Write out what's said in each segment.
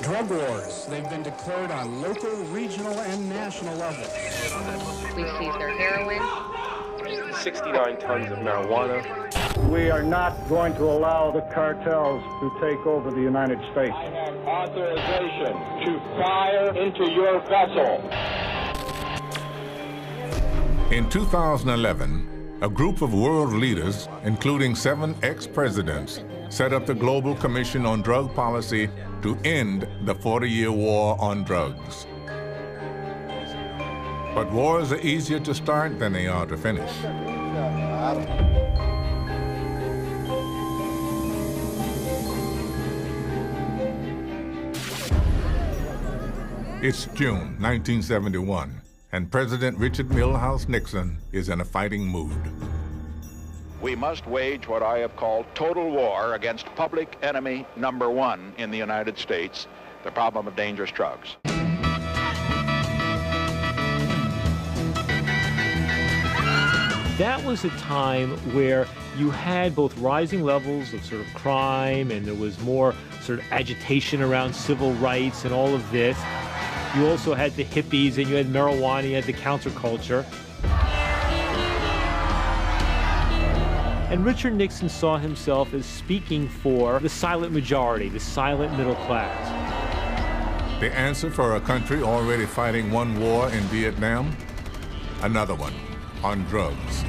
Drug wars. They've been declared on local, regional, and national levels. We seized their heroin. 69 tons of marijuana. We are not going to allow the cartels to take over the United States. I have authorization to fire into your vessel. In 2011, a group of world leaders, including 7 ex-presidents, set up the Global Commission on Drug Policy to end the 40-year war on drugs. But wars are easier to start than they are to finish. It's June 1971, and President Richard Milhous Nixon is in a fighting mood. We must wage what I have called total war against public enemy number 1 in the United States, the problem of dangerous drugs. That was a time where you had both rising levels of sort of crime, and there was more sort of agitation around civil rights and all of this. You also had the hippies, and you had marijuana, you had the counterculture. And Richard Nixon saw himself as speaking for the silent majority, the silent middle class. The answer for a country already fighting one war in Vietnam? Another one, on drugs,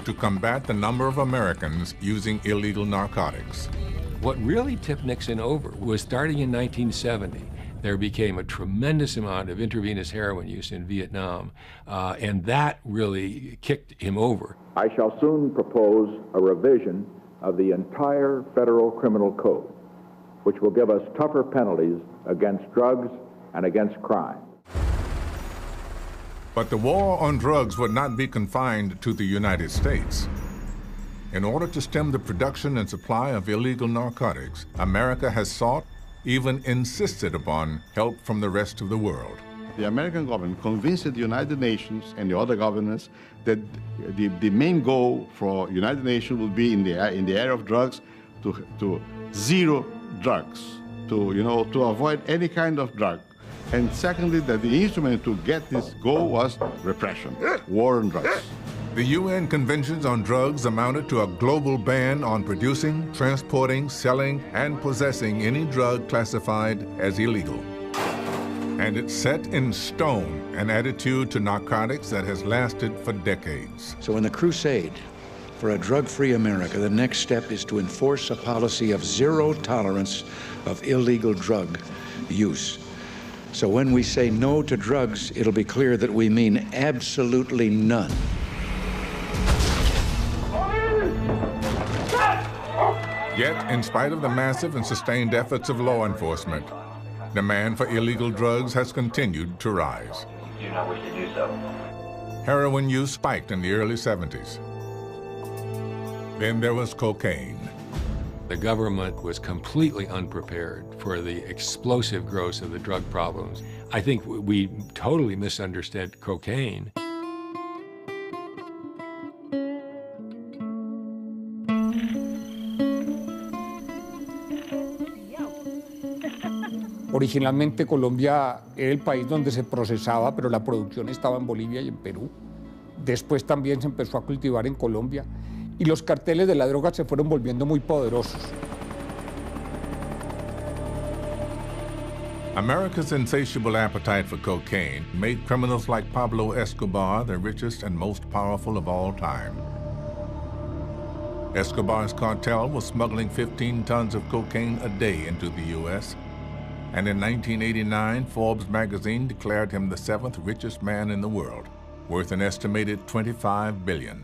to combat the number of Americans using illegal narcotics. What really tipped Nixon over was starting in 1970. There became a tremendous amount of intravenous heroin use in Vietnam, and that really kicked him over. I shall soon propose a revision of the entire federal criminal code, which will give us tougher penalties against drugs and against crime. But the war on drugs would not be confined to the United States. In order to stem the production and supply of illegal narcotics, America has sought, even insisted upon, help from the rest of the world. The American government convinced the United Nations and the other governments that the main goal for United Nations would be in the area of drugs to zero drugs, to avoid any kind of drug. And secondly, that the instrument to get this goal was repression, war on drugs. The UN conventions on drugs amounted to a global ban on producing, transporting, selling, and possessing any drug classified as illegal. And it set in stone an attitude to narcotics that has lasted for decades. So in the crusade for a drug-free America, the next step is to enforce a policy of zero tolerance of illegal drug use. So when we say no to drugs, it'll be clear that we mean absolutely none. Yet, in spite of the massive and sustained efforts of law enforcement, demand for illegal drugs has continued to rise. We do not wish to do so. Heroin use spiked in the early 70s. Then there was cocaine. The government was completely unprepared for the explosive growth of the drug problems. I think we totally misunderstood cocaine. Originalmente Colombia era el país donde se procesaba, pero la producción estaba en Bolivia y en Perú. Después también se empezó a cultivar en Colombia y los carteles de la droga se fueron volviendo muy poderosos. America's insatiable appetite for cocaine made criminals like Pablo Escobar the richest and most powerful of all time. Escobar's cartel was smuggling 15 tons of cocaine a day into the U.S., and in 1989, Forbes magazine declared him the 7th richest man in the world, worth an estimated $25 billion.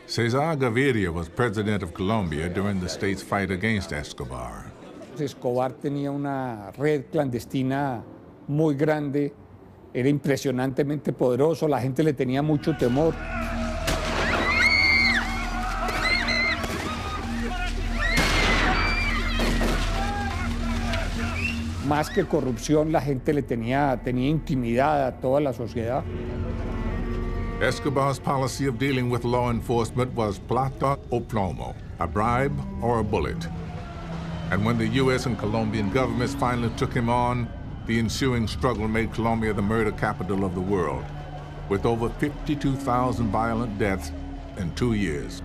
Cesar Gaviria was president of Colombia during the state's fight against Escobar. Escobar tenía una red clandestina muy grande, era impresionantemente poderoso, la gente le tenía mucho temor. Más que corrupción, la gente le tenía intimidada a toda la sociedad. Escobar's policy of dealing with law enforcement was plata o plomo, a bribe or a bullet. And when the U.S. and Colombian governments finally took him on, the ensuing struggle made Colombia the murder capital of the world, with over 52,000 violent deaths in 2 years.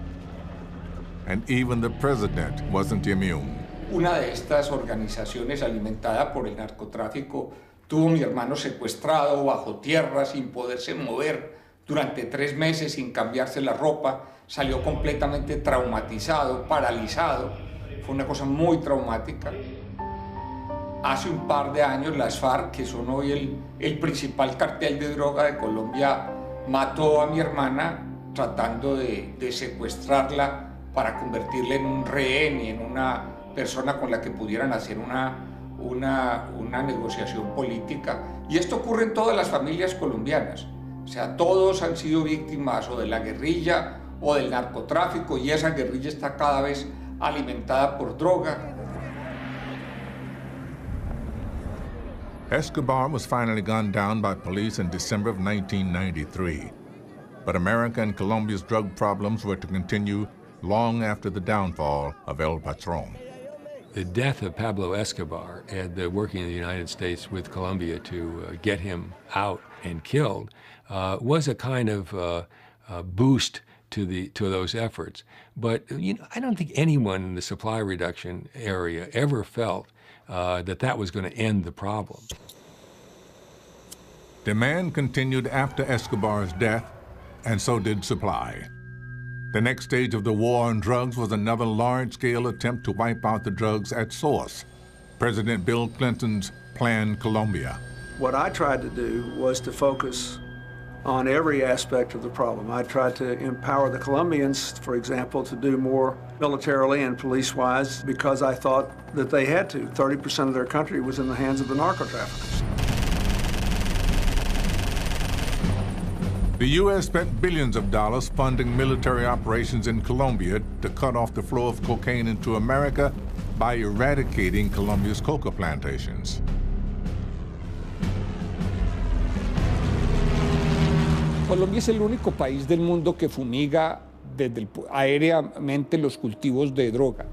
And even the president wasn't immune. Una de estas organizaciones alimentada por el narcotráfico tuvo a mi hermano secuestrado bajo tierra sin poderse mover durante 3 meses sin cambiarse la ropa. Salió completamente traumatizado, paralizado. Fue una cosa muy traumática. Hace un par de años las FARC, que son hoy el principal cartel de droga de Colombia, mató a mi hermana tratando de secuestrarla para convertirla en un rehén y en una persona con la que pudieran hacer una negociación política. Y esto ocurre en todas las familias colombianas. O sea, todos han sido víctimas o de la guerrilla o del narcotráfico, y esa guerrilla está cada vez alimentada por droga. Escobar was finally gunned down by police in December of 1993. But America and Colombia's drug problems were to continue long after the downfall of El Patron. The death of Pablo Escobar and the working in the United States with Colombia to get him out and killed was a kind of boost to those efforts. But I don't think anyone in the supply reduction area ever felt that was going to end the problem. Demand continued after Escobar's death, and so did supply. The next stage of the war on drugs was another large-scale attempt to wipe out the drugs at source, President Bill Clinton's Plan Colombia. What I tried to do was to focus on every aspect of the problem. I tried to empower the Colombians, for example, to do more militarily and police-wise because I thought that they had to. 30% of their country was in the hands of the narco-traffickers. The U.S. spent billions of dollars funding military operations in Colombia to cut off the flow of cocaine into America by eradicating Colombia's coca plantations. Colombia es el único país del mundo que fumiga aéreamente los cultivos de droga.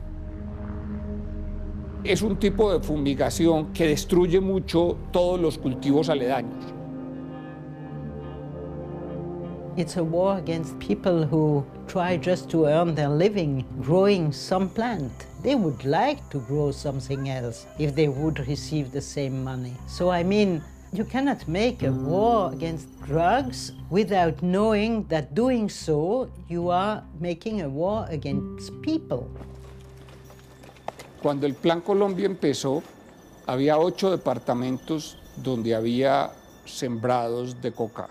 Es un tipo de fumigación que destruye mucho todos los cultivos aledaños. It's a war against people who try just to earn their living growing some plant. They would like to grow something else if they would receive the same money. So I mean, you cannot make a war against drugs without knowing that doing so, you are making a war against people. Cuando el Plan Colombia empezó, había 8 departamentos donde había sembrados de coca.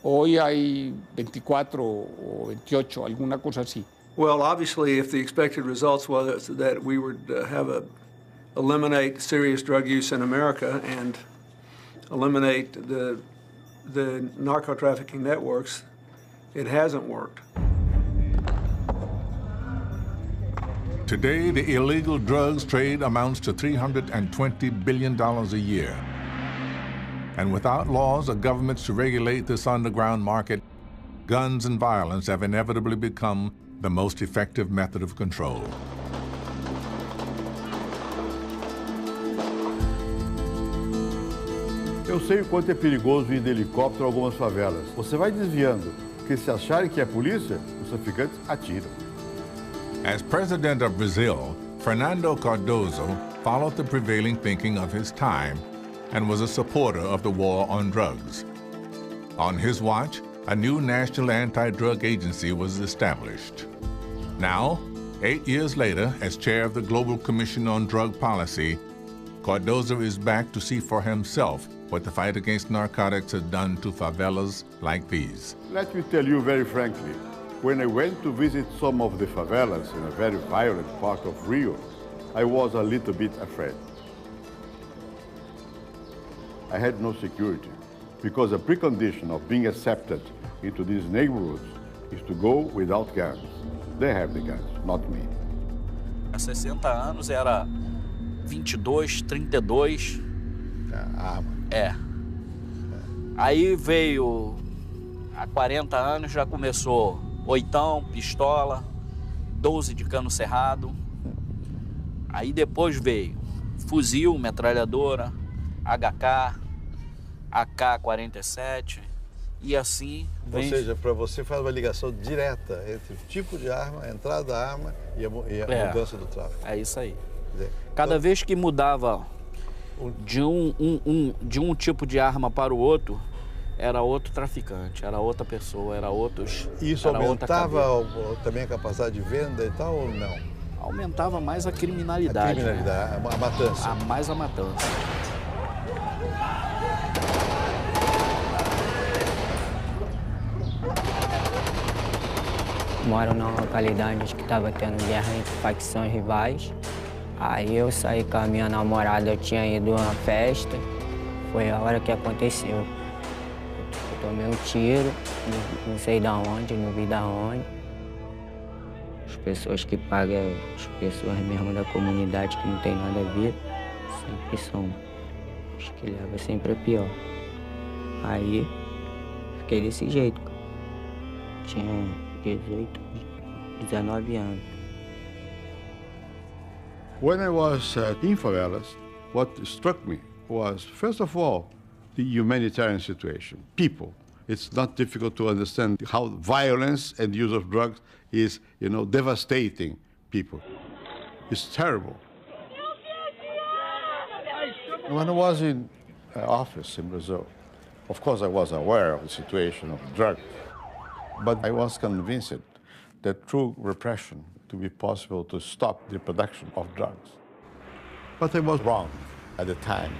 Hoy hay 24 o 28, alguna cosa así. Well, obviously, if the expected results was that we would eliminate serious drug use in America and eliminate the narco-trafficking networks, it hasn't worked. Today, the illegal drugs trade amounts to $320 billion a year. And without laws or governments to regulate this underground market, guns and violence have inevitably become the most effective method of control. Eu sei o quanto é perigoso ir de helicóptero a algumas favelas. Você vai desviando, porque se acharem que é polícia, os traficantes atiram. As president of Brazil, Fernando Cardoso followed the prevailing thinking of his time and was a supporter of the war on drugs. On his watch, a new national anti-drug agency was established. Now, 8 years later, as chair of the Global Commission on Drug Policy, Cardoso is back to see for himself what the fight against narcotics has done to favelas like these. Let me tell you very frankly, when I went to visit some of the favelas in a very violent part of Rio, I was a little bit afraid. I had no security, because a precondition of being accepted into these neighborhoods is to go without guns. They have the guns, not me. Há 60 anos era 22, 32. Arma. É. Aí veio, há 40 anos já começou 8, pistola, 12 de cano cerrado. Aí depois veio fuzil, metralhadora, HK, AK-47 e assim vem... Ou seja, para você faz uma ligação direta entre o tipo de arma, a entrada da arma e a mudança do tráfico. É isso aí. Cada vez que mudava de um tipo de arma para o outro, era outro traficante, era outra pessoa, era outros... Isso aumentava também a capacidade de venda e tal ou não? Aumentava mais a criminalidade. A criminalidade, né? A matança. Mais a matança. Moro numa localidade que estava tendo guerra entre facções rivais. Aí eu saí com a minha namorada, eu tinha ido a uma festa. Foi a hora que aconteceu. Eu tomei um tiro, não sei da onde, não vi da onde. As pessoas que pagam, as pessoas mesmo da comunidade que não tem nada a ver, sempre são os que levam sempre a pior. Aí fiquei desse jeito. Tinha 18, 19 anos. When I was in favelas, what struck me was, first of all, the humanitarian situation. People. It's not difficult to understand how violence and use of drugs is, devastating people. It's terrible. When I was in office in Brazil, of course I was aware of the situation of drugs, but I was convinced that through repression to be possible to stop the production of drugs. But I was wrong at the time.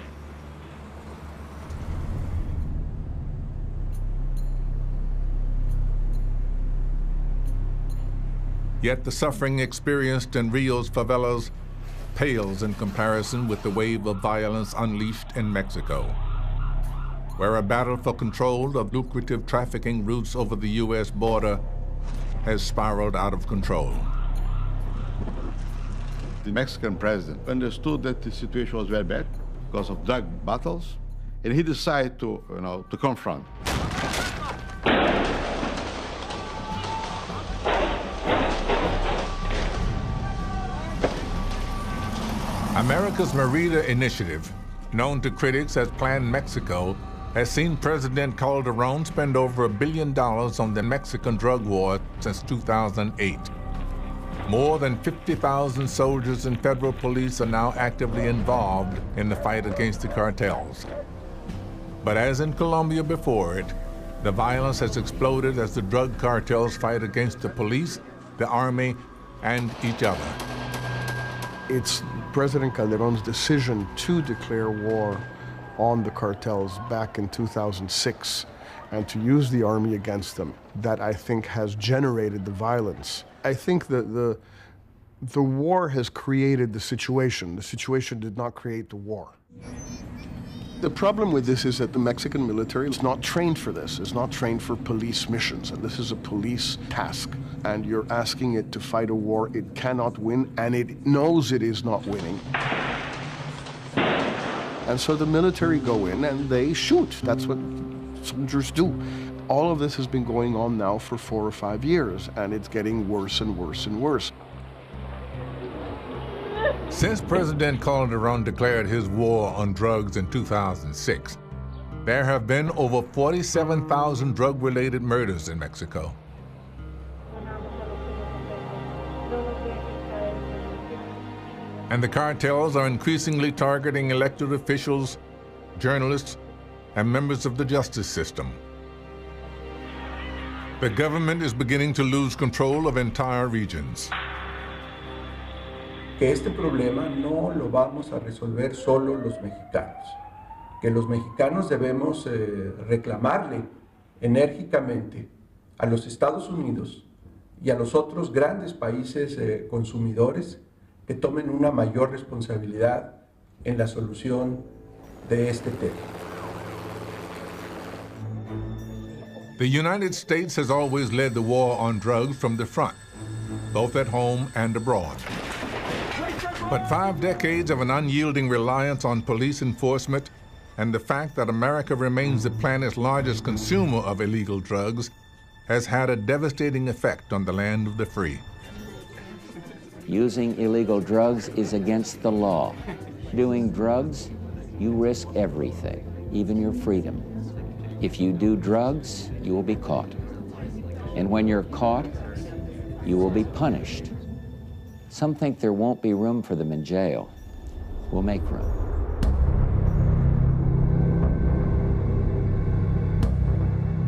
Yet the suffering experienced in Rio's favelas pales in comparison with the wave of violence unleashed in Mexico, where a battle for control of lucrative trafficking routes over the U.S. border has spiraled out of control. The Mexican president understood that the situation was very bad because of drug battles, and he decided to confront. America's Merida initiative, known to critics as Plan Mexico, has seen President Calderon spend over $1 billion on the Mexican drug war since 2008. More than 50,000 soldiers and federal police are now actively involved in the fight against the cartels. But as in Colombia before it, the violence has exploded as the drug cartels fight against the police, the army, and each other. It's President Calderon's decision to declare war on the cartels back in 2006 and to use the army against them that I think has generated the violence. I think that the war has created the situation. The situation did not create the war. The problem with this is that the Mexican military is not trained for this. It's not trained for police missions, and this is a police task. And you're asking it to fight a war it cannot win, and it knows it is not winning. And so the military go in and they shoot. That's what soldiers do. All of this has been going on now for 4 or 5 years, and it's getting worse and worse and worse. Since President Calderon declared his war on drugs in 2006, there have been over 47,000 drug-related murders in Mexico. And the cartels are increasingly targeting elected officials, journalists, and members of the justice system. The government is beginning to lose control of entire regions. Que este problema no lo vamos a resolver solo los mexicanos, que los mexicanos debemos reclamarle enérgicamente a los Estados Unidos y a los otros grandes países consumidores que tomen una mayor responsabilidad en la solución de este tema. The United States has always led the war on drugs from the front, both at home and abroad. But 5 decades of an unyielding reliance on police enforcement and the fact that America remains the planet's largest consumer of illegal drugs has had a devastating effect on the land of the free. Using illegal drugs is against the law. Doing drugs, you risk everything, even your freedom. If you do drugs, you will be caught. And when you're caught, you will be punished. Some think there won't be room for them in jail. We'll make room.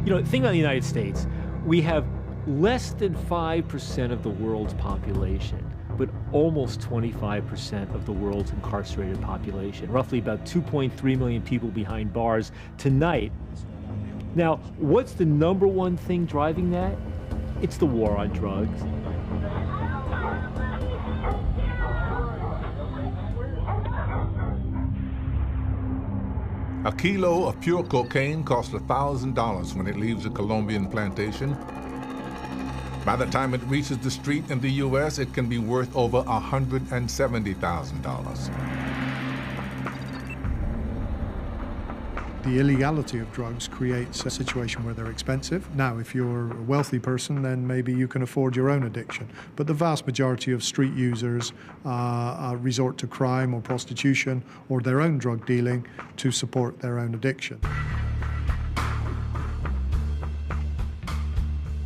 You know, think about the United States. We have less than 5% of the world's population, but almost 25% of the world's incarcerated population, roughly about 2.3 million people behind bars tonight. Now, what's the #1 thing driving that? It's the war on drugs. A kilo of pure cocaine costs $1,000 when it leaves a Colombian plantation. By the time it reaches the street in the U.S., it can be worth over $170,000. The illegality of drugs creates a situation where they're expensive. Now, if you're a wealthy person, then maybe you can afford your own addiction. But the vast majority of street users resort to crime or prostitution or their own drug dealing to support their own addiction.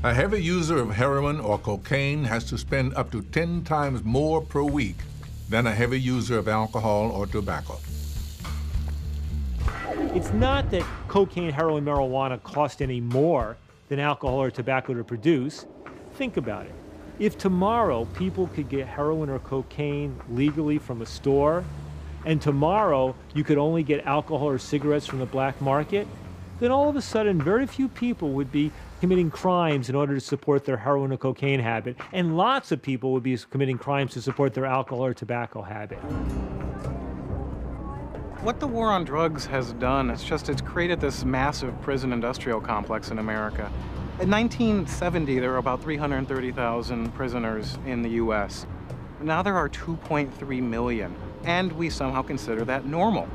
A heavy user of heroin or cocaine has to spend up to 10 times more per week than a heavy user of alcohol or tobacco. It's not that cocaine, heroin, marijuana cost any more than alcohol or tobacco to produce. Think about it. If tomorrow people could get heroin or cocaine legally from a store, and tomorrow you could only get alcohol or cigarettes from the black market, then all of a sudden very few people would be committing crimes in order to support their heroin or cocaine habit, and lots of people would be committing crimes to support their alcohol or tobacco habit. What the war on drugs has done is it's created this massive prison industrial complex in America. In 1970, there were about 330,000 prisoners in the U.S. Now there are 2.3 million, and we somehow consider that normal.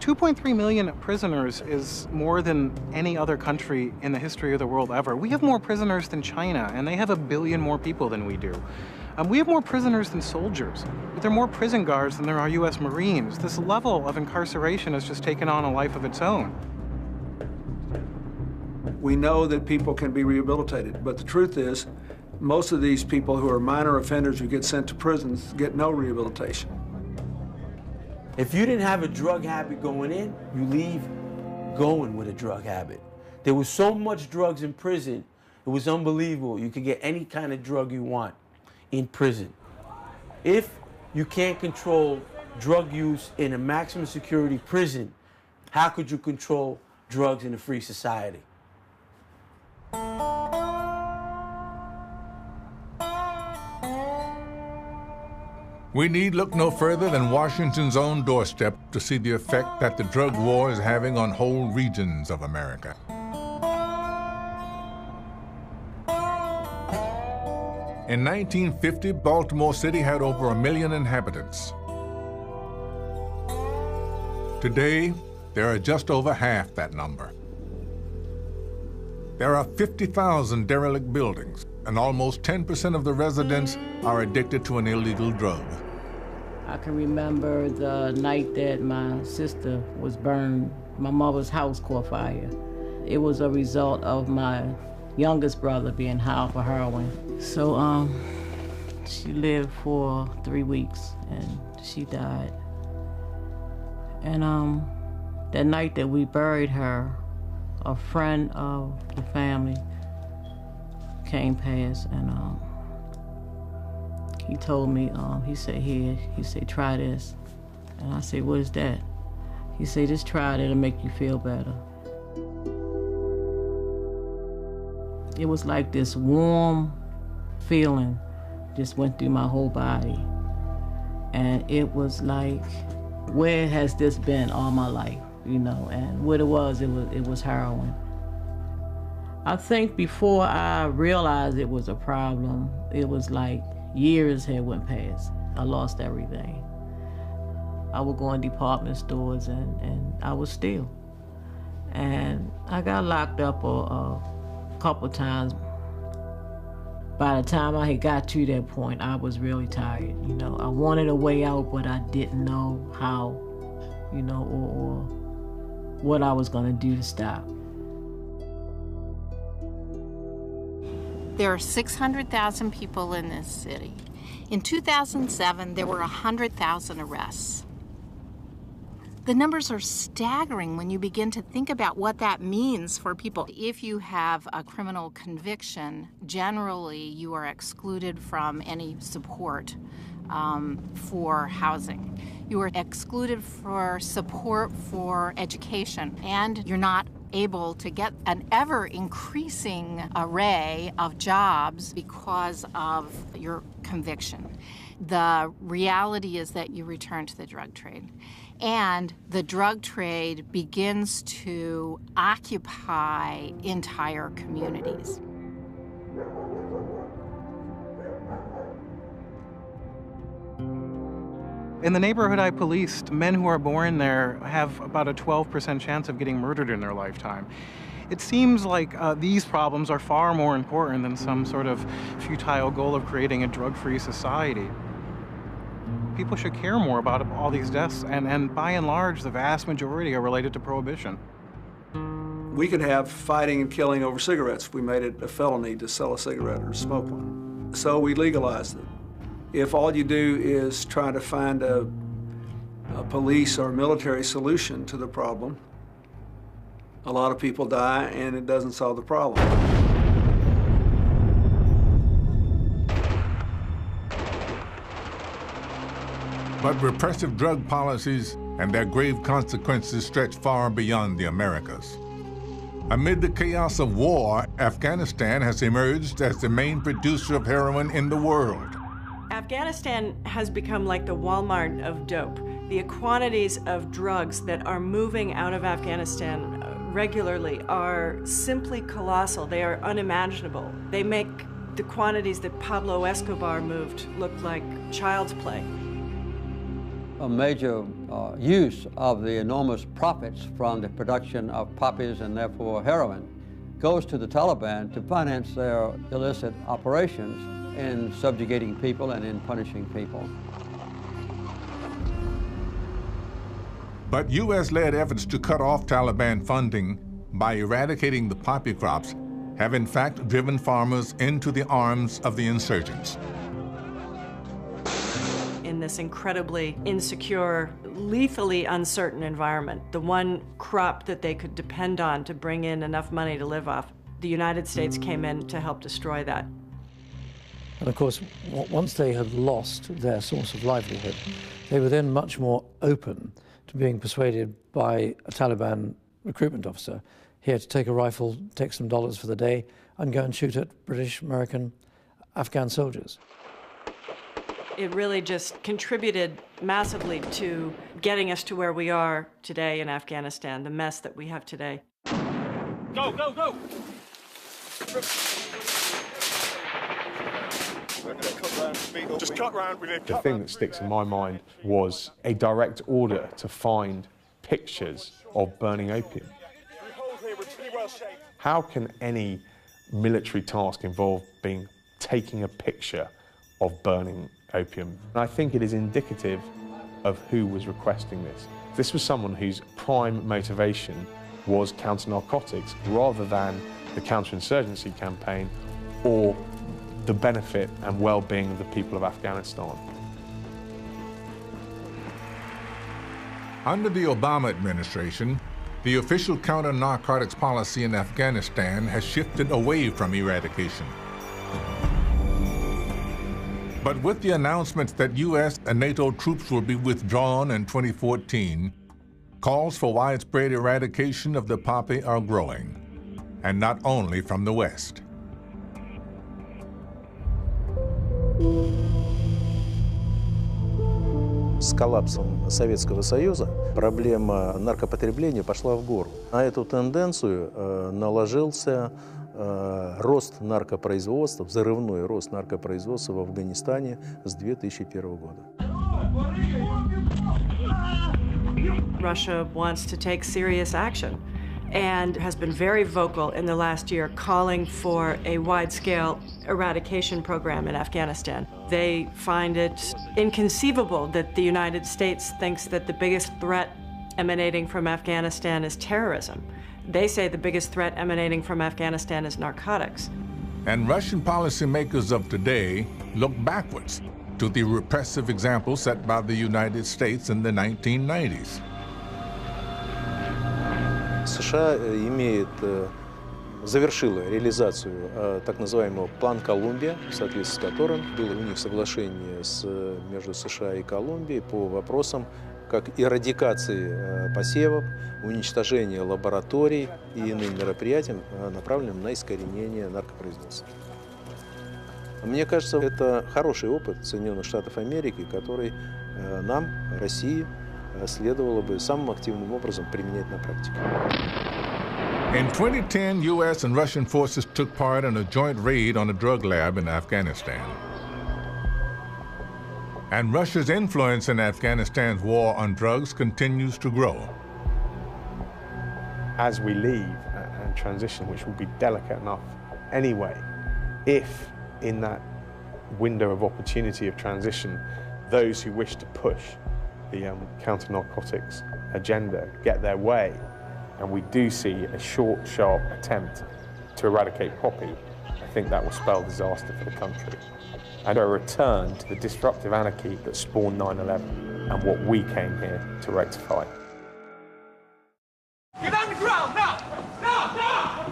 2.3 million prisoners is more than any other country in the history of the world ever. We have more prisoners than China, and they have 1 billion more people than we do. We have more prisoners than soldiers, but there are more prison guards than there are U.S. Marines. This level of incarceration has just taken on a life of its own. We know that people can be rehabilitated, but the truth is, most of these people who are minor offenders who get sent to prisons get no rehabilitation. If you didn't have a drug habit going in, you leave going with a drug habit. There was so much drugs in prison, it was unbelievable. You could get any kind of drug you want in prison. If you can't control drug use in a maximum security prison, how could you control drugs in a free society? We need look no further than Washington's own doorstep to see the effect that the drug war is having on whole regions of America. In 1950, Baltimore City had over 1 million inhabitants. Today, there are just over half that number. There are 50,000 derelict buildings, and almost 10% of the residents are addicted to an illegal drug. I can remember the night that my sister was burned. My mother's house caught fire. It was a result of my youngest brother being high for heroin. So she lived for 3 weeks and she died. And that night that we buried her, a friend of the family came past and he told me, he said, try this. And I said, what is that? He said, just try it, it'll make you feel better. It was like this warm feeling just went through my whole body. And it was like, where has this been all my life, you know? And what it was heroin. I think before I realized it was a problem, it was like years had went past. I lost everything. I would go in department stores and I would steal. And I got locked up a couple times. By the time I had got to that point, I was really tired. You know, I wanted a way out, but I didn't know how, you know, or what I was going to do to stop. There are 600,000 people in this city. In 2007, there were 100,000 arrests. The numbers are staggering when you begin to think about what that means for people. If you have a criminal conviction, generally you are excluded from any support for housing. You are excluded for support for education, and you're not able to get an ever-increasing array of jobs because of your conviction. The reality is that you return to the drug trade. And the drug trade begins to occupy entire communities. In the neighborhood I policed, men who are born there have about a 12% chance of getting murdered in their lifetime. It seems like these problems are far more important than some sort of futile goal of creating a drug-free society. People should care more about all these deaths, and by and large, the vast majority are related to prohibition. We could have fighting and killing over cigarettes if we made it a felony to sell a cigarette or to smoke one. So we legalized it. If all you do is try to find a police or military solution to the problem, a lot of people die and it doesn't solve the problem. But repressive drug policies and their grave consequences stretch far beyond the Americas. Amid the chaos of war, Afghanistan has emerged as the main producer of heroin in the world. Afghanistan has become like the Walmart of dope. The quantities of drugs that are moving out of Afghanistan regularly are simply colossal. They are unimaginable. They make the quantities that Pablo Escobar moved look like child's play. A major use of the enormous profits from the production of poppies and therefore heroin goes to the Taliban to finance their illicit operations in subjugating people and in punishing people. But U.S.-led efforts to cut off Taliban funding by eradicating the poppy crops have in fact driven farmers into the arms of the insurgents. In this incredibly insecure, lethally uncertain environment, the one crop that they could depend on to bring in enough money to live off, the United States came in to help destroy that. And of course, once they had lost their source of livelihood, they were then much more open to being persuaded by a Taliban recruitment officer here to take a rifle, take some dollars for the day, and go and shoot at British, American, Afghan soldiers. It really just contributed massively to getting us to where we are today in Afghanistan, the mess that we have today. Go, go, go! Just cut round with it. The thing that sticks in my mind was a direct order to find pictures of burning opium. How can any military task involve taking a picture of burning opium? And I think it is indicative of who was requesting this. This was someone whose prime motivation was counter-narcotics rather than the counter-insurgency campaign or the benefit and well-being of the people of Afghanistan. Under the Obama administration, the official counter-narcotics policy in Afghanistan has shifted away from eradication. But with the announcements that U.S. and NATO troops will be withdrawn in 2014, calls for widespread eradication of the poppy are growing, and not only from the West. С коллапсом Советского Союза проблема наркопотребления пошла в гору. На эту тенденцию наложился рост наркопроизводства, взрывной рост наркопроизводства в Афганистане с 2001 года. Russia wants to take serious action. and has been very vocal in the last year calling for a wide-scale eradication program in Afghanistan. They find it inconceivable that the United States thinks that the biggest threat emanating from Afghanistan is terrorism. They say the biggest threat emanating from Afghanistan is narcotics. And Russian policymakers of today look backwards to the repressive example set by the United States in the 1990s. США завершила реализацию так называемого плана Колумбия, в соответствии с которым было у них соглашение между США и Колумбией по вопросам как эрадикации посевов, уничтожения лабораторий и иным мероприятиям, направленным на искоренение наркопроизводства. Мне кажется, это хороший опыт Соединенных Штатов Америки, который нам, России, следовало бы самым активным образом применять на практике. In 2010, U.S. and Russian forces took part in a joint raid on a drug lab in Afghanistan. And Russia's influence in Afghanistan's war on drugs continues to grow. As we leave and transition, which will be delicate enough anyway, if in that window of opportunity of transition, those who wish to push the counter-narcotics agenda get their way, and we do see a short, sharp attempt to eradicate poppy, I think that will spell disaster for the country. And a return to the disruptive anarchy that spawned 9/11 and what we came here to rectify. Get on the ground, now! Now! Now!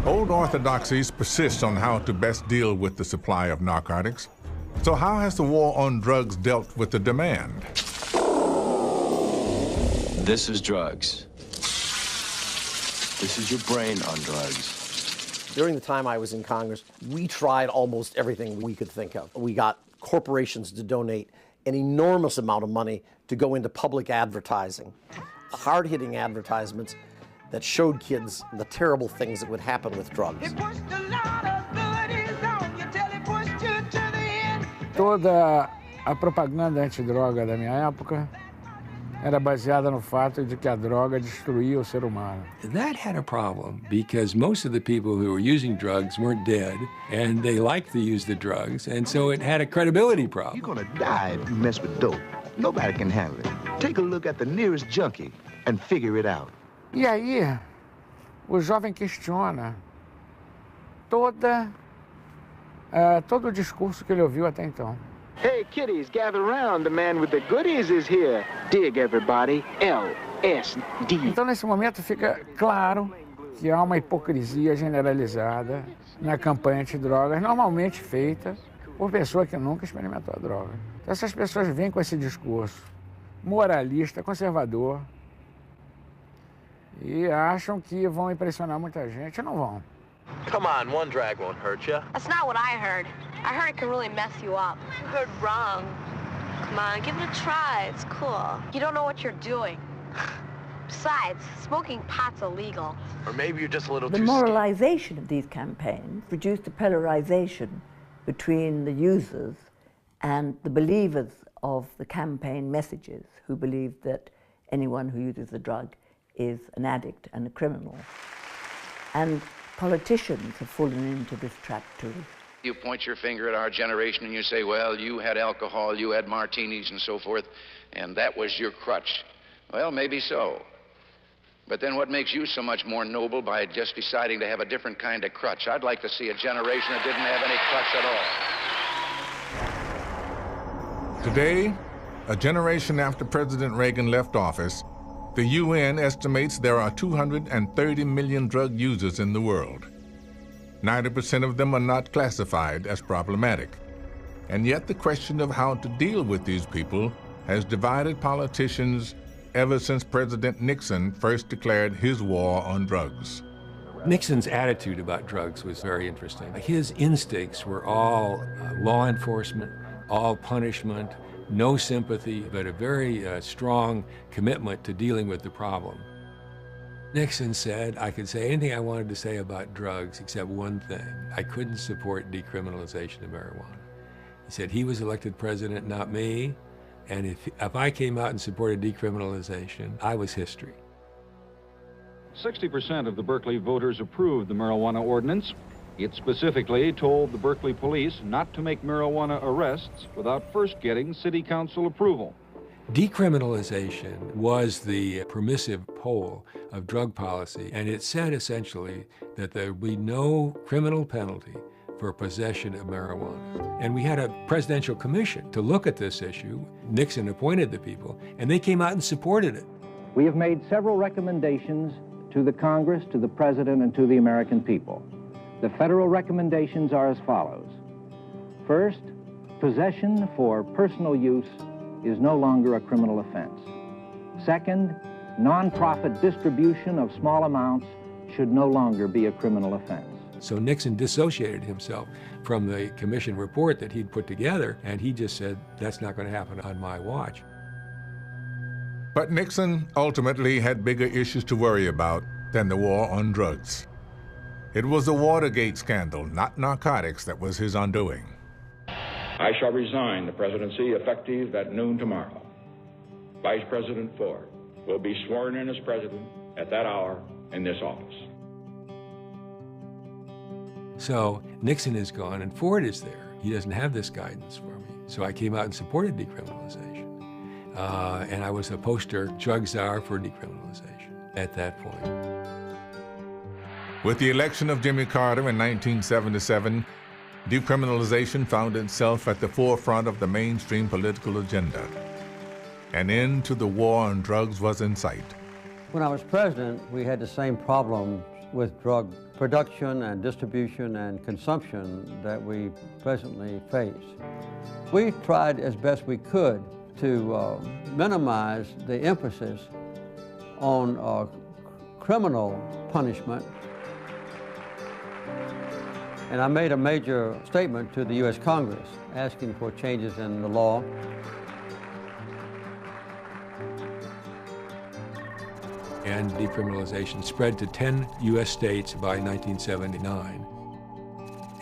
Old orthodoxies persist on how to best deal with the supply of narcotics. So how has the war on drugs dealt with the demand? This is drugs. This is your brain on drugs. During the time I was in Congress, we tried almost everything we could think of. We got corporations to donate an enormous amount of money to go into public advertising, hard-hitting advertisements that showed kids the terrible things that would happen with drugs. Toda a propaganda antidroga da minha época era baseada no fato de que a droga destruía o ser humano. That had a problem because most of the people who were using drugs weren't dead, and they liked to use the drugs, and so it had a credibility problem. You're gonna die if you mess with dope. Nobody can handle it. Take a look at the nearest junkie and figure it out. E aí, o jovem questiona todo o discurso que ele ouviu até então. Hey, kiddies, gather around. The man with the goodies is here. Dig, everybody. LSD. Então, nesse momento, fica claro que há uma hipocrisia generalizada na campanha antidrogas, normalmente feita por pessoa que nunca experimentou a droga. Então, essas pessoas vêm com esse discurso moralista, conservador, e acham que vão impressionar muita gente, não vão. Come on, one drag won't hurt you. That's not what I heard. I heard it can really mess you up. You heard wrong. Come on, give it a try. It's cool. You don't know what you're doing. Besides, smoking pot's illegal. Or maybe you're just a little too scared. The moralization of these campaigns produced a polarization between the users and the believers of the campaign messages, who believe that anyone who uses the drug is an addict and a criminal. And politicians have fallen into this trap too. You point your finger at our generation and you say, well, you had alcohol, you had martinis and so forth, and that was your crutch. Well, maybe so. But then what makes you so much more noble by just deciding to have a different kind of crutch? I'd like to see a generation that didn't have any crutch at all. Today, a generation after President Reagan left office, the UN estimates there are 230 million drug users in the world. 90% of them are not classified as problematic. And yet the question of how to deal with these people has divided politicians ever since President Nixon first declared his war on drugs. Nixon's attitude about drugs was very interesting. His instincts were all law enforcement, all punishment, no sympathy, but a very strong commitment to dealing with the problem. Nixon said I could say anything I wanted to say about drugs except one thing. I couldn't support decriminalization of marijuana. He said he was elected president, not me, and if I came out and supported decriminalization, I was history. 60% of the Berkeley voters approved the marijuana ordinance. It specifically told the Berkeley police not to make marijuana arrests without first getting city council approval. Decriminalization was the permissive pole of drug policy, and it said essentially that there would be no criminal penalty for possession of marijuana. And we had a presidential commission to look at this issue. Nixon appointed the people, and they came out and supported it. We have made several recommendations to the Congress, to the President, and to the American people. The federal recommendations are as follows. First, possession for personal use is no longer a criminal offense. Second, non-profit distribution of small amounts should no longer be a criminal offense. So Nixon dissociated himself from the commission report that he'd put together, and he just said, that's not going to happen on my watch. But Nixon ultimately had bigger issues to worry about than the war on drugs. It was the Watergate scandal, not narcotics, that was his undoing. I shall resign the presidency effective at noon tomorrow. Vice President Ford will be sworn in as president at that hour in this office. So Nixon is gone and Ford is there. He doesn't have this guidance for me. So I came out and supported decriminalization. And I was a poster drug czar for decriminalization at that point. With the election of Jimmy Carter in 1977, decriminalization found itself at the forefront of the mainstream political agenda. An end to the war on drugs was in sight. When I was president, we had the same problem with drug production and distribution and consumption that we presently face. We tried as best we could to minimize the emphasis on criminal punishment. And I made a major statement to the U.S. Congress asking for changes in the law. And decriminalization spread to 10 U.S. states by 1979.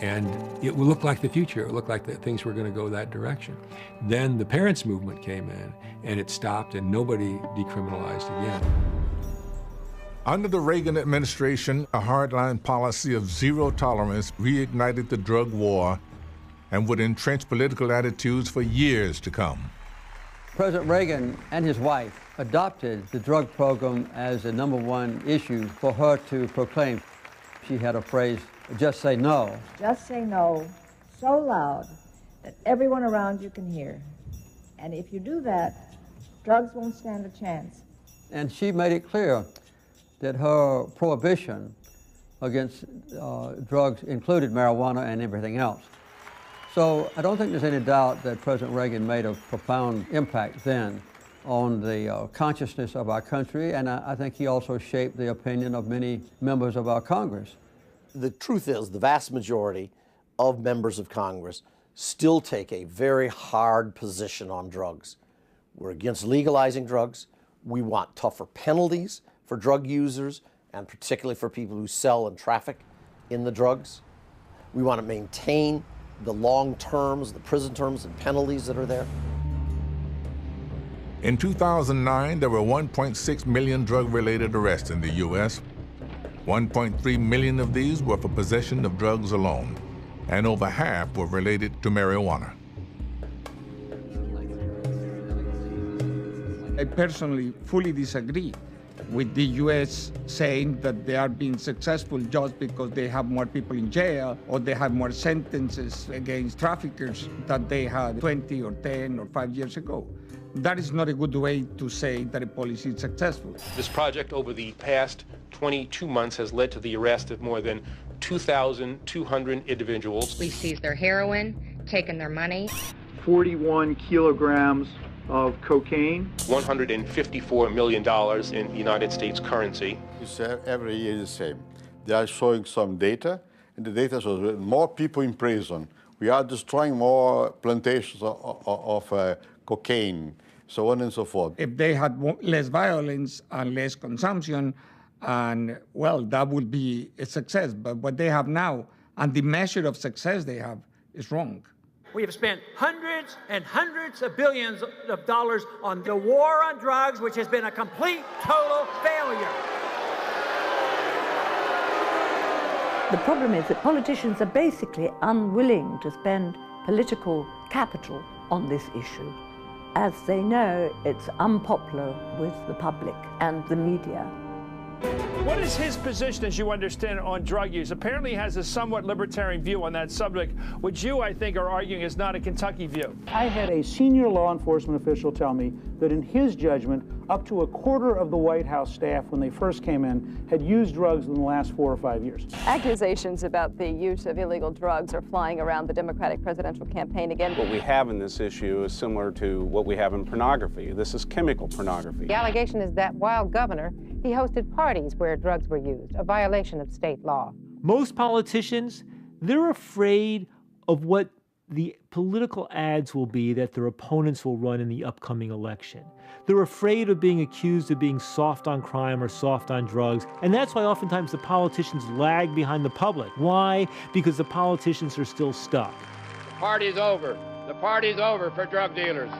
And it would look like the future. It looked like that things were going to go that direction. Then the parents' movement came in, and it stopped, and nobody decriminalized again. Under the Reagan administration, a hardline policy of zero tolerance reignited the drug war and would entrench political attitudes for years to come. President Reagan and his wife adopted the drug program as the #1 issue for her to proclaim. She had a phrase, just say no. Just say no so loud that everyone around you can hear. And if you do that, drugs won't stand a chance. And she made it clear that her prohibition against drugs included marijuana and everything else. So I don't think there's any doubt that President Reagan made a profound impact then on the consciousness of our country, and I think he also shaped the opinion of many members of our Congress. The truth is, the vast majority of members of Congress still take a very hard position on drugs. We're against legalizing drugs. We want tougher penalties for drug users, and particularly for people who sell and traffic in the drugs. We want to maintain the long terms, the prison terms and penalties that are there. In 2009, there were 1.6 million drug-related arrests in the U.S. 1.3 million of these were for possession of drugs alone, and over half were related to marijuana. I personally fully disagree with the U.S. saying that they are being successful just because they have more people in jail or they have more sentences against traffickers than they had 20 or 10 or 5 years ago. That is not a good way to say that a policy is successful. This project over the past 22 months has led to the arrest of more than 2,200 individuals. We've seized their heroin, taken their money. 41 kilograms of cocaine. $154 million in United States currency. It's every year the same. They are showing some data, and the data shows more people in prison. We are destroying more plantations of cocaine, so on and so forth. If they had less violence and less consumption, and well, that would be a success. But what they have now, and the measure of success they have, is wrong. We have spent hundreds and hundreds of billions of dollars on the war on drugs, which has been a complete, total failure. The problem is that politicians are basically unwilling to spend political capital on this issue, as they know it's unpopular with the public and the media. What is his position, as you understand it, on drug use? Apparently he has a somewhat libertarian view on that subject, which you, I think, are arguing is not a Kentucky view. I had a senior law enforcement official tell me that in his judgment, up to a quarter of the White House staff, when they first came in, had used drugs in the last 4 or 5 years. Accusations about the use of illegal drugs are flying around the Democratic presidential campaign again. What we have in this issue is similar to what we have in pornography. This is chemical pornography. The allegation is that while governor, he hosted parties where drugs were used, a violation of state law. Most politicians, they're afraid of what the political ads will be that their opponents will run in the upcoming election. They're afraid of being accused of being soft on crime or soft on drugs, and that's why oftentimes the politicians lag behind the public. Why? Because the politicians are still stuck. The party's over. The party's over for drug dealers.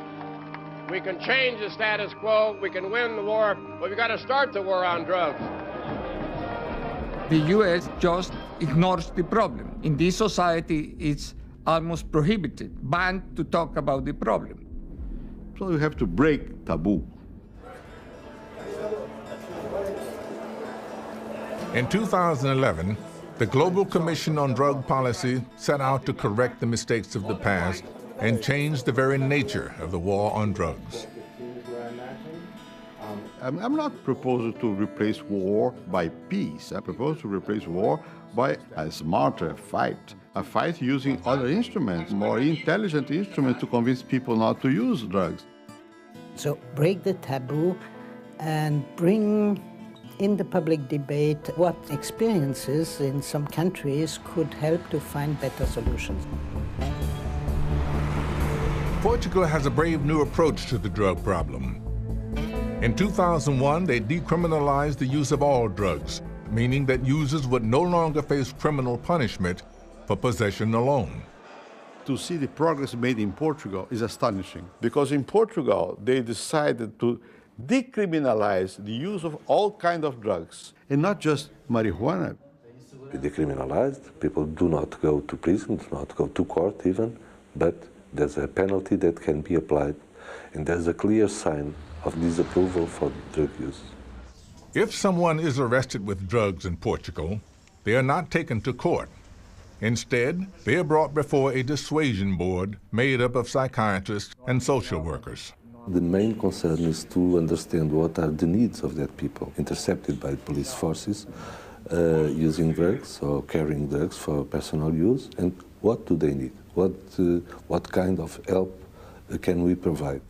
We can change the status quo, we can win the war, but we've got to start the war on drugs. The U.S. just ignores the problem. In this society, it's almost prohibited, banned to talk about the problem. So we have to break taboo. In 2011, the Global Commission on Drug Policy set out to correct the mistakes of the past and change the very nature of the war on drugs. I'm not proposing to replace war by peace. I propose to replace war by a smarter fight. A fight using other instruments, more intelligent instruments to convince people not to use drugs. So break the taboo and bring in the public debate what experiences in some countries could help to find better solutions. Portugal has a brave new approach to the drug problem. In 2001, they decriminalized the use of all drugs, meaning that users would no longer face criminal punishment for possession alone. To see the progress made in Portugal is astonishing, because in Portugal, they decided to decriminalize the use of all kinds of drugs, and not just marijuana. Decriminalized, people do not go to prison, do not go to court even, but there's a penalty that can be applied, and there's a clear sign of disapproval for drug use. If someone is arrested with drugs in Portugal, they are not taken to court. Instead, they are brought before a dissuasion board made up of psychiatrists and social workers. The main concern is to understand what are the needs of that people intercepted by police forces using drugs or carrying drugs for personal use, and what do they need? What kind of help can we provide?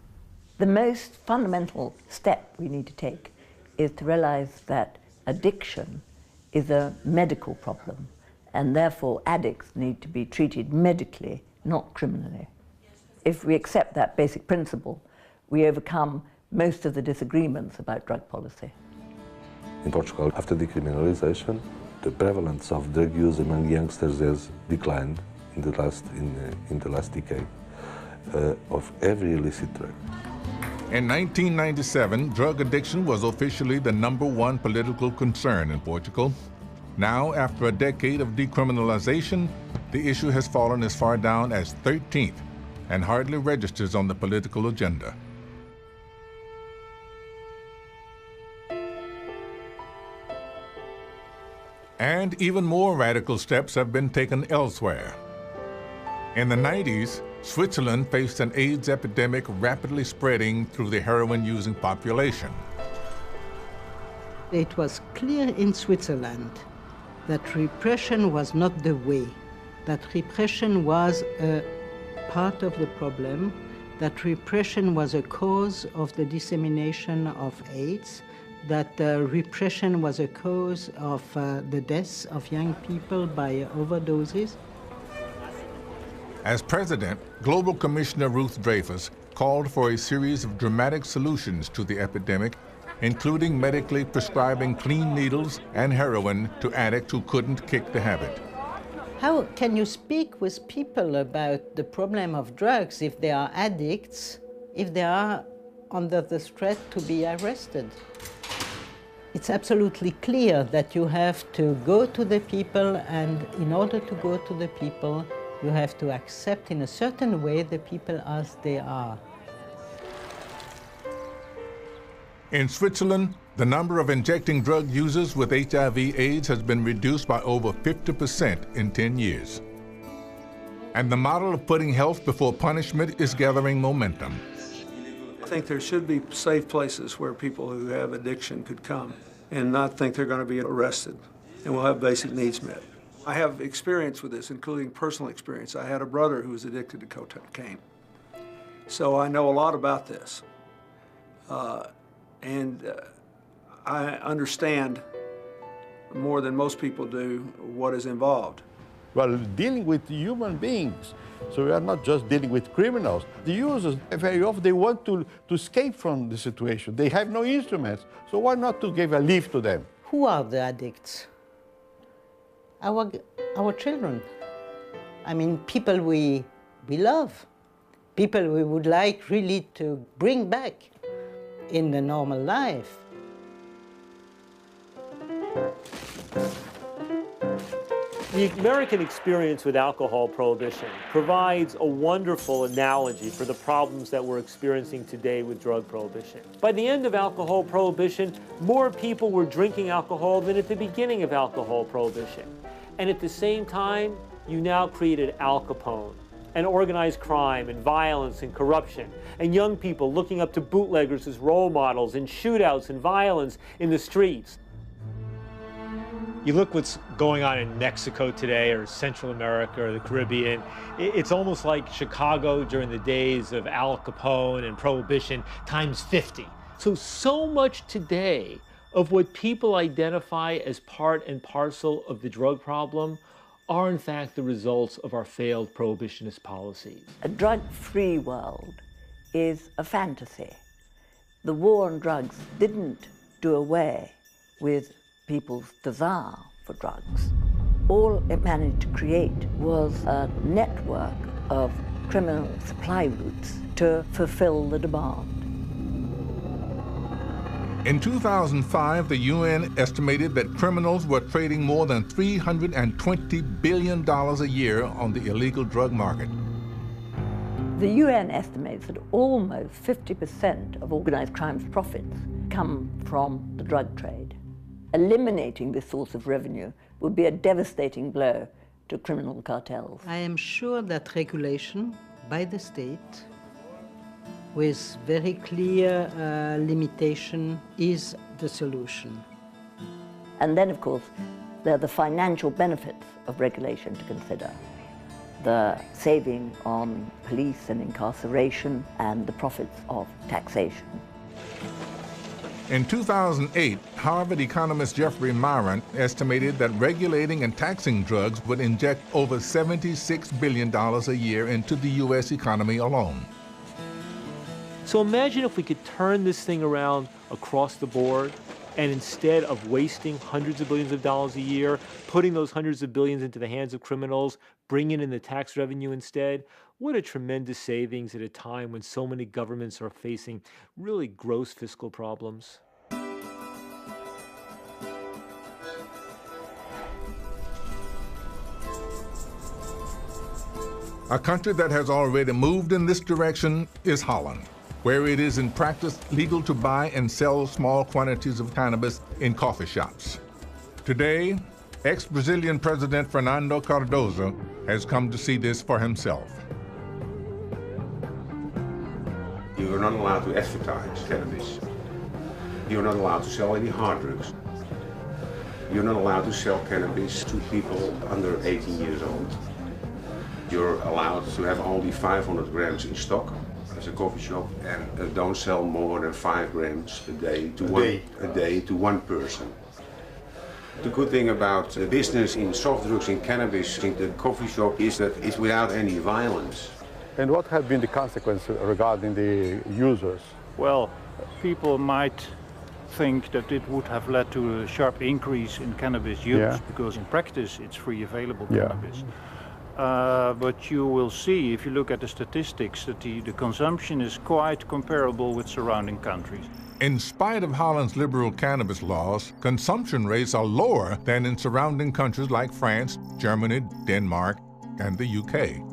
The most fundamental step we need to take is to realize that addiction is a medical problem, and therefore addicts need to be treated medically, not criminally. If we accept that basic principle, we overcome most of the disagreements about drug policy. In Portugal, after decriminalization, the prevalence of drug use among youngsters has declined in the last decade of every illicit drug. In 1997, drug addiction was officially the #1 political concern in Portugal. Now, after a decade of decriminalization, the issue has fallen as far down as 13th and hardly registers on the political agenda. And even more radical steps have been taken elsewhere. In the 90s, Switzerland faced an AIDS epidemic rapidly spreading through the heroin-using population. It was clear in Switzerland that repression was not the way, that repression was a part of the problem, that repression was a cause of the dissemination of AIDS, that repression was a cause of the deaths of young people by overdoses. As president, Global Commissioner Ruth Dreyfus called for a series of dramatic solutions to the epidemic, including medically prescribing clean needles and heroin to addicts who couldn't kick the habit. How can you speak with people about the problem of drugs if they are addicts, if they are under the threat to be arrested? It's absolutely clear that you have to go to the people, and in order to go to the people, you have to accept in a certain way the people as they are. In Switzerland, the number of injecting drug users with HIV/AIDS has been reduced by over 50% in 10 years. And the model of putting health before punishment is gathering momentum. I think there should be safe places where people who have addiction could come and not think they're going to be arrested and will have basic needs met. I have experience with this, including personal experience. I had a brother who was addicted to cocaine. So I know a lot about this. I understand more than most people do what is involved. Well, dealing with human beings. So we are not just dealing with criminals. The users, very often, they want to escape from the situation. They have no instruments. So why not to give a lift to them? Who are the addicts? Our children. I mean, people we love. People we would like really to bring back in the normal life. The American experience with alcohol prohibition provides a wonderful analogy for the problems that we're experiencing today with drug prohibition. By the end of alcohol prohibition, more people were drinking alcohol than at the beginning of alcohol prohibition. And at the same time, you now created Al Capone, and organized crime and violence and corruption, and young people looking up to bootleggers as role models, and shootouts and violence in the streets. You look what's going on in Mexico today, or Central America, or the Caribbean. It's almost like Chicago during the days of Al Capone and Prohibition times 50. So much today of what people identify as part and parcel of the drug problem are in fact the results of our failed prohibitionist policies. A drug-free world is a fantasy. The war on drugs didn't do away with people's desire for drugs. All it managed to create was a network of criminal supply routes to fulfill the demand. In 2005, the UN estimated that criminals were trading more than $320 billion a year on the illegal drug market. The UN estimates that almost 50% of organized crime's profits come from the drug trade. Eliminating this source of revenue would be a devastating blow to criminal cartels. I am sure that regulation by the state with very clear limitation is the solution. And then, of course, there are the financial benefits of regulation to consider. The saving on police and incarceration and the profits of taxation. In 2008, Harvard economist Jeffrey Myron estimated that regulating and taxing drugs would inject over $76 billion a year into the U.S. economy alone. So imagine if we could turn this thing around across the board, and instead of wasting hundreds of billions of dollars a year, putting those hundreds of billions into the hands of criminals, bringing in the tax revenue instead. What a tremendous savings at a time when so many governments are facing really gross fiscal problems. A country that has already moved in this direction is Holland, where it is in practice legal to buy and sell small quantities of cannabis in coffee shops. Today, ex-Brazilian President Fernando Cardoso has come to see this for himself. You are not allowed to advertise cannabis. You're not allowed to sell any hard drugs. You're not allowed to sell cannabis to people under 18 years old. You're allowed to have only 500 grams in stock as a coffee shop, and don't sell more than 5 grams a day to one person. The good thing about the business in soft drugs and cannabis in the coffee shop is that it's without any violence. And what have been the consequences regarding the users? Well, people might think that it would have led to a sharp increase in cannabis use, because in practice it's free available cannabis. But you will see, if you look at the statistics, that the consumption is quite comparable with surrounding countries. In spite of Holland's liberal cannabis laws, consumption rates are lower than in surrounding countries like France, Germany, Denmark, and the UK.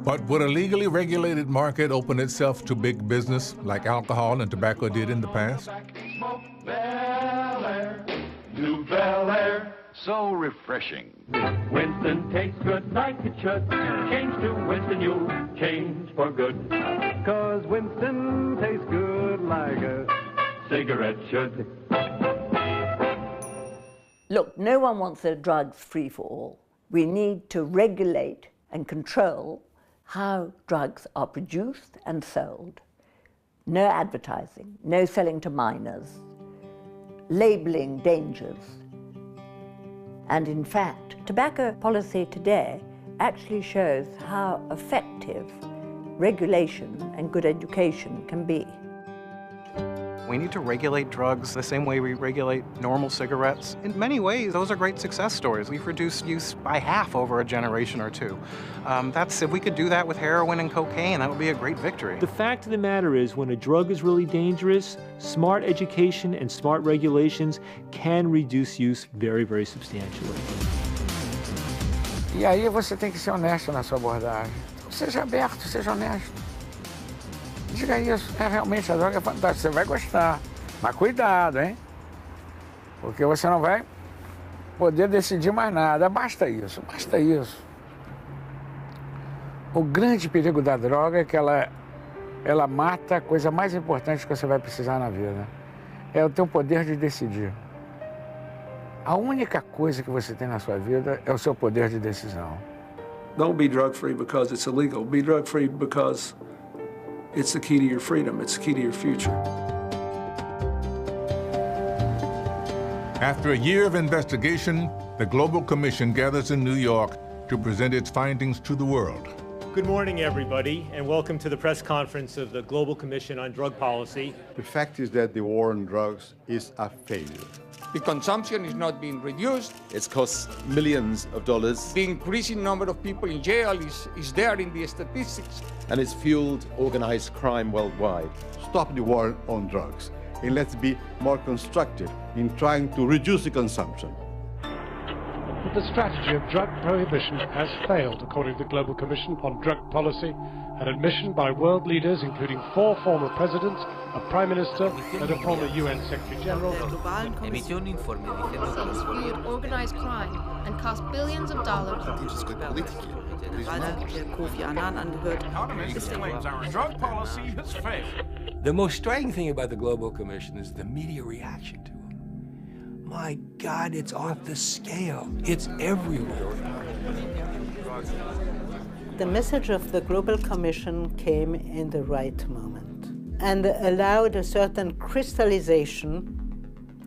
But would a legally regulated market open itself to big business like alcohol and tobacco did in the past? New Bel Air, so refreshing. Winston tastes good like it should. Change to Winston, you'll change for good. 'Cause Winston tastes good like a cigarette should. Look, no one wants a drugs free for all. We need to regulate and control how drugs are produced and sold. No advertising, no selling to minors, labeling dangers. And in fact, tobacco policy today actually shows how effective regulation and good education can be. We need to regulate drugs the same way we regulate normal cigarettes. In many ways, those are great success stories. We've reduced use by half over a generation or two. If we could do that with heroin and cocaine, that would be a great victory. The fact of the matter is, when a drug is really dangerous, smart education and smart regulations can reduce use very, very substantially. E aí você tem que ser honesto na sua abordagem. Seja aberto, seja honesto. Diga isso, realmente a droga é fantástica, você vai gostar, mas cuidado, hein? Porque você não vai poder decidir mais nada, basta isso, basta isso. O grande perigo da droga é que ela mata a coisa mais importante que você vai precisar na vida. É o teu poder de decidir. A única coisa que você tem na sua vida é o seu poder de decisão. Don't be drug-free because it's illegal. Be drug-free because it's the key to your freedom. It's the key to your future. After a year of investigation, the Global Commission gathers in New York to present its findings to the world. Good morning, everybody, and welcome to the press conference of the Global Commission on Drug Policy. The fact is that the war on drugs is a failure. The consumption is not being reduced. It's cost millions of dollars. The increasing number of people in jail is there in the statistics. And it's fueled organized crime worldwide. Stop the war on drugs, and let's be more constructive in trying to reduce the consumption. But the strategy of drug prohibition has failed, according to the Global Commission on Drug Policy, an admission by world leaders, including 4 former presidents, a prime minister, and a former UN Secretary General. Organized crime and cost billions of dollars. Drug policy has failed. The most striking thing about the Global Commission is the media reaction to it. My God, it's off the scale. It's everywhere. The message of the Global Commission came in the right moment and allowed a certain crystallization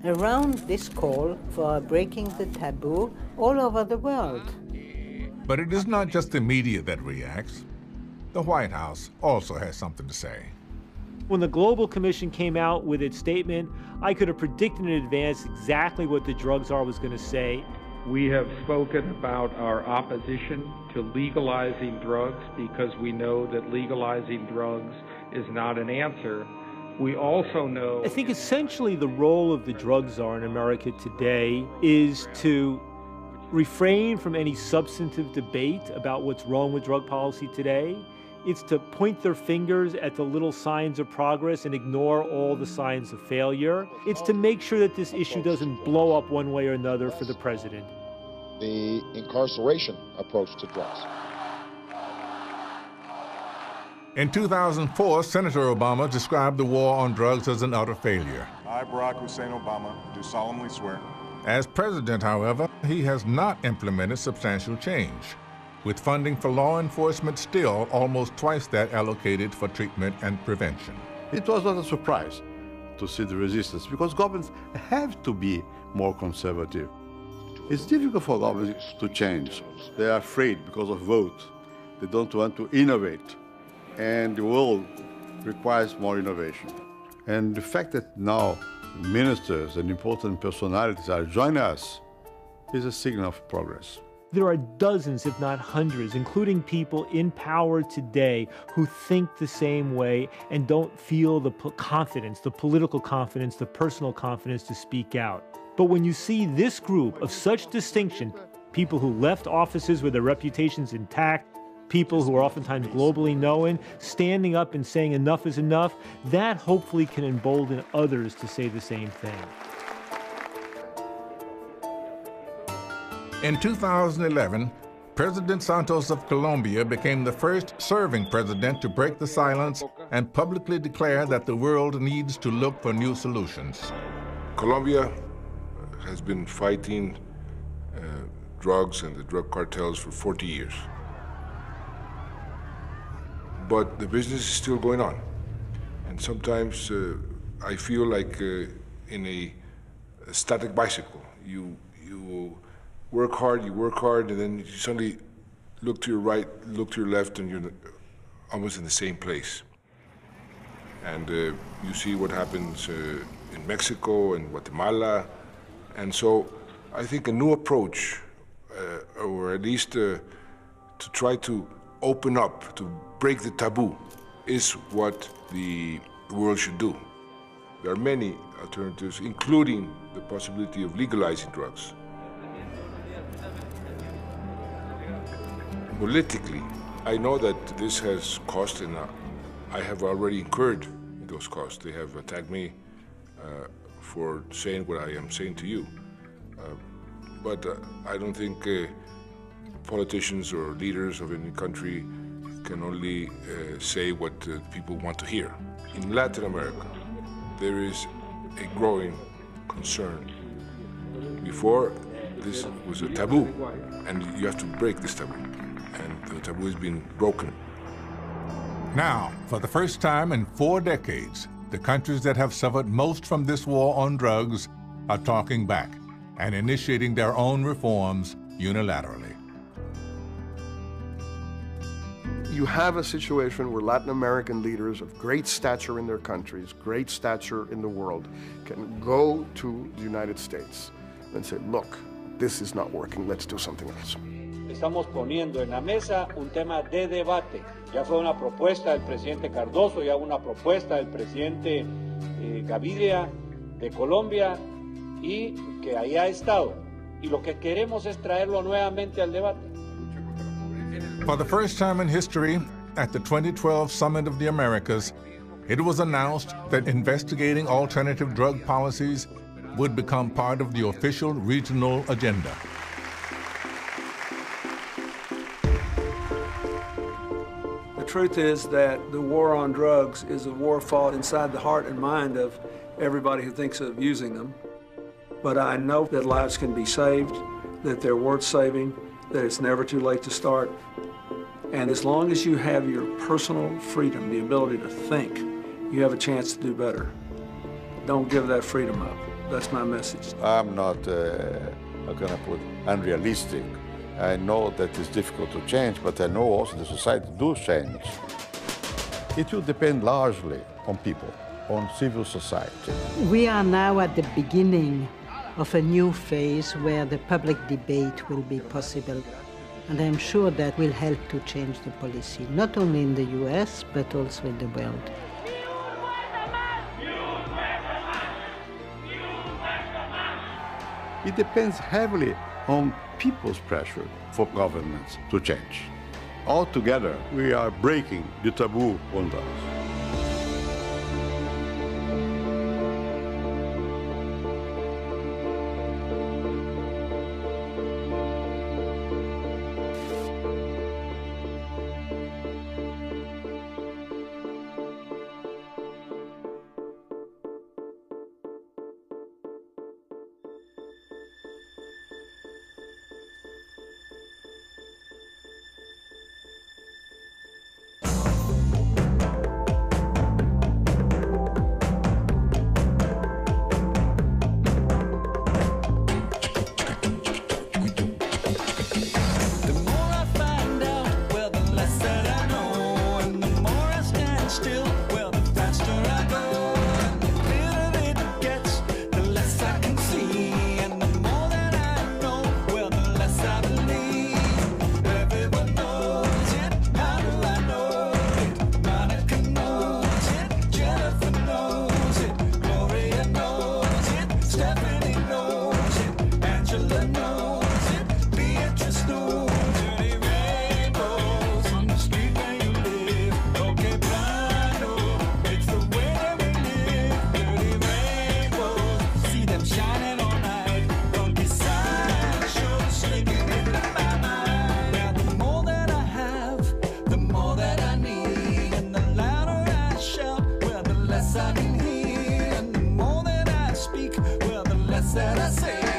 around this call for breaking the taboo all over the world. But it is not just the media that reacts. The White House also has something to say. When the Global Commission came out with its statement, I could have predicted in advance exactly what the drug czar was going to say. We have spoken about our opposition to legalizing drugs because we know that legalizing drugs is not an answer. We also know... I think essentially the role of the drug czar in America today is to refrain from any substantive debate about what's wrong with drug policy today. It's to point their fingers at the little signs of progress and ignore all the signs of failure. It's to make sure that this issue doesn't blow up one way or another for the president. The incarceration approach to drugs. In 2004, Senator Obama described the war on drugs as an utter failure. I, Barack Hussein Obama, do solemnly swear. As president, however, he has not implemented substantial change, with funding for law enforcement still almost twice that allocated for treatment and prevention. It was not a surprise to see the resistance, because governments have to be more conservative. It's difficult for governments to change. They are afraid because of vote. They don't want to innovate. And the world requires more innovation. And the fact that now ministers and important personalities are joining us is a signal of progress. There are dozens, if not hundreds, including people in power today who think the same way and don't feel the confidence, the political confidence, the personal confidence to speak out. But when you see this group of such distinction, people who left offices with their reputations intact, people who are oftentimes globally known, standing up and saying enough is enough, that hopefully can embolden others to say the same thing. In 2011, President Santos of Colombia became the first serving president to break the silence and publicly declare that the world needs to look for new solutions. Colombia has been fighting drugs and the drug cartels for 40 years. But the business is still going on. And sometimes I feel like in a static bicycle. You work hard, and then you suddenly look to your right, look to your left, and you're almost in the same place. And you see what happens in Mexico and Guatemala. And so I think a new approach, or at least to try to open up, to break the taboo, is what the world should do. There are many alternatives, including the possibility of legalizing drugs. Politically, I know that this has cost, and I have already incurred those costs. They have attacked me for saying what I am saying to you. But I don't think politicians or leaders of any country can only say what people want to hear. In Latin America, there is a growing concern. Before, this was a taboo, and you have to break this taboo. And the taboo has been broken. Now, for the first time in 4 decades, the countries that have suffered most from this war on drugs are talking back and initiating their own reforms unilaterally. You have a situation where Latin American leaders of great stature in their countries, great stature in the world, can go to the United States and say, look, this is not working, let's do something else. Estamos poniendo en la mesa un tema de debate. Ya fue una propuesta del presidente Cardoso, ya una propuesta del presidente Gaviria de Colombia y que ahí ha estado. Y lo que queremos es traerlo nuevamente al debate. For the first time in history, at the 2012 Summit of the Americas, it was announced that investigating alternative drug policies would become part of the official regional agenda. The truth is that the war on drugs is a war fought inside the heart and mind of everybody who thinks of using them. But I know that lives can be saved, that they're worth saving, that it's never too late to start. And as long as you have your personal freedom, the ability to think, you have a chance to do better. Don't give that freedom up. That's my message. I'm not, how can I put, unrealistic. I know that it's difficult to change, but I know also the society does change. It will depend largely on people, on civil society. We are now at the beginning of a new phase where the public debate will be possible. And I'm sure that will help to change the policy, not only in the US, but also in the world. It depends heavily on people's pressure for governments to change. Altogether, we are breaking the taboo on drugs. I said,